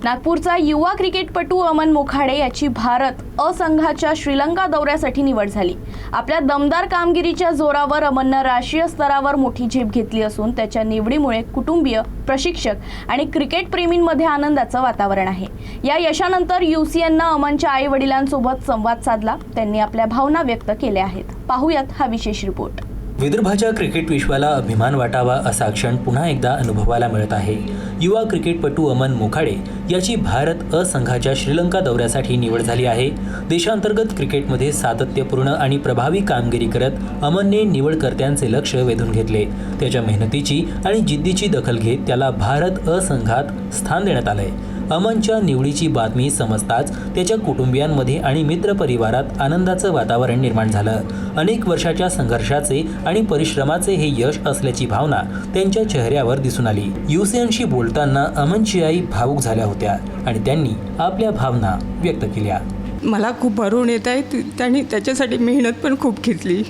नागपूरचा युवा क्रिकेटपटू अमन मोखाडे याची भारत अ संघाच्या श्रीलंका दौऱ्यासाठी निवड झाली। आपल्या दमदार कामगिरीच्या जोरावर अमनने राष्ट्रीय स्तरावर मोठी झेप घेतली असून त्याच्या निवडीमुळे कुटुंबीय, प्रशिक्षक आणि क्रिकेट प्रेमींमध्ये आनंदाचं वातावरण आहे। या यशानंतर UCNने अमनच्या आई-वडिलांसोबत संवाद साधला। त्यांनी आपल्या भावना व्यक्त केल्या आहेत। पाहूयात हा विशेष रिपोर्ट। विदर्भाच्या क्रिकेट विश्वाला अभिमान वाटावा असा क्षण पुन्हा एकदा अनुभवायला मिळत आहे। युवा क्रिकेटपटू अमन मोखाडे याची भारत अ संघाच्या श्रीलंका दौऱ्यासाठी निवड झाली आहे। देशांतर्गत क्रिकेटमध्ये सातत्यपूर्ण आणि प्रभावी कामगिरी करत अमनने निवडकर्त्यांचे लक्ष वेधून घेतले। त्याच्या मेहनतीची आणि जिद्दीची दखल घेत त्याला भारत अ संघात स्थान देण्यात आले। अमनच्या निवडीची बातमी समजताच त्याच्या कुटुंबियांमध्ये आणि मित्रपरिवारात आनंदाचं वातावरण निर्माण झालं। अनेक वर्षाच्या संघर्षाचे आणि परिश्रमाचे हे यश असल्याची भावना त्यांच्या चेहऱ्यावर दिसून आली। UCNशी बोलताना अमनची आई भावुक झाल्या होत्या आणि त्यांनी आपल्या भावना व्यक्त केल्या। मला खूप भरून येत आहे। त्यांनी त्याच्यासाठी मेहनत पण खूप घेतली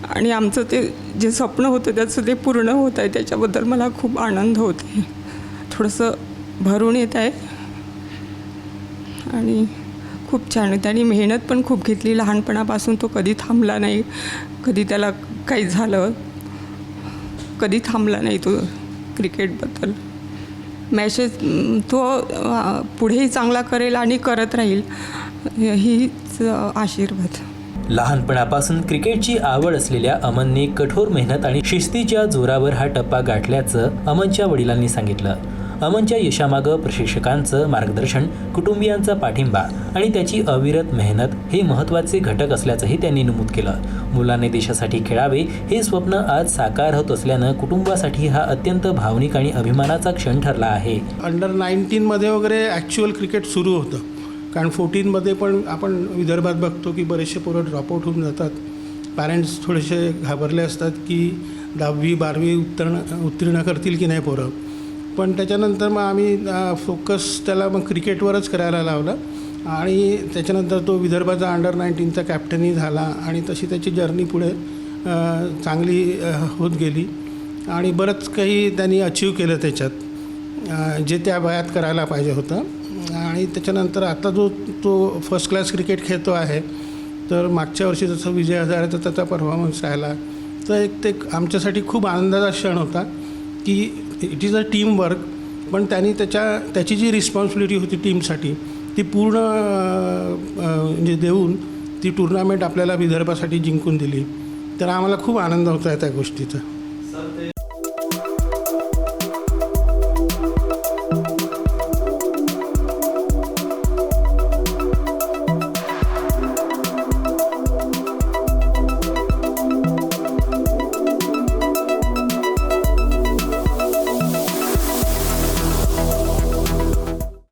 आणि आमचं ते जे स्वप्न होतं त्याचं ते पूर्ण होत आहे। त्याच्याबद्दल मला खूप आनंद होते। थोडंसं भरून येत आहे आणि खूप छान। त्यांनी मेहनत पण खूप घेतली। लहानपणापासून तो कधी थांबला नाही। कधी त्याला काही झालं, कधी थांबला नाही तो क्रिकेटबद्दल। मॅचेस तो पुढेही चांगला करेल आणि करत राहील हीच आशीर्वाद। लहानपणापासून क्रिकेटची आवड असलेल्या अमनने कठोर मेहनत आणि शिस्तीच्या जोरावर हा टप्पा गाठल्याचं अमनच्या वडिलांनी सांगितलं। अमनच्या यशामागं प्रशिक्षकांचं मार्गदर्शन, कुटुंबियांचा पाठिंबा आणि त्याची अविरत मेहनत हे महत्त्वाचे घटक असल्याचंही त्यांनी नमूद केलं। मुलाने देशासाठी खेळावे हे स्वप्न आज साकार होत असल्यानं कुटुंबासाठी हा अत्यंत भावनिक आणि अभिमानाचा क्षण ठरला आहे। अंडर 19 मध्ये वगैरे ॲक्च्युअल क्रिकेट सुरू होतं, कारण 14 मध्ये पण आपण विदर्भात बघतो की बरेचसे पोरं ड्रॉपआउट होऊन जातात। पॅरेंट्स थोडेसे घाबरले असतात की 10वी 12वी उत्तीर्ण करतील की नाही पोरं। पण त्याच्यानंतर मग आम्ही फोकस त्याला मग क्रिकेटवरच करायला लावलं आणि त्याच्यानंतर तो विदर्भाचा अंडर 19चा कॅप्टनही झाला आणि तशी त्याची जर्नी पुढे चांगली होत गेली आणि बरंच काही त्यांनी अचीव केलं त्याच्यात, जे त्या वयात करायला पाहिजे होतं। आणि त्याच्यानंतर आता तो फर्स्ट क्लास क्रिकेट खेळतो आहे। तर मागच्या वर्षी जसं विजय हजारेचा त्याचा परफॉर्मन्स राहिला, तर ते आमच्यासाठी खूप आनंदाचा क्षण होता की it is a team work. पण त्यांनी त्याची जी रिस्पॉन्सिबिलिटी होती टीमसाठी ती पूर्ण म्हणजे देऊन ती टुर्नामेंट आपल्याला विदर्भासाठी जिंकून दिली। तर आम्हाला खूप आनंद होता आहे त्या गोष्टीचा।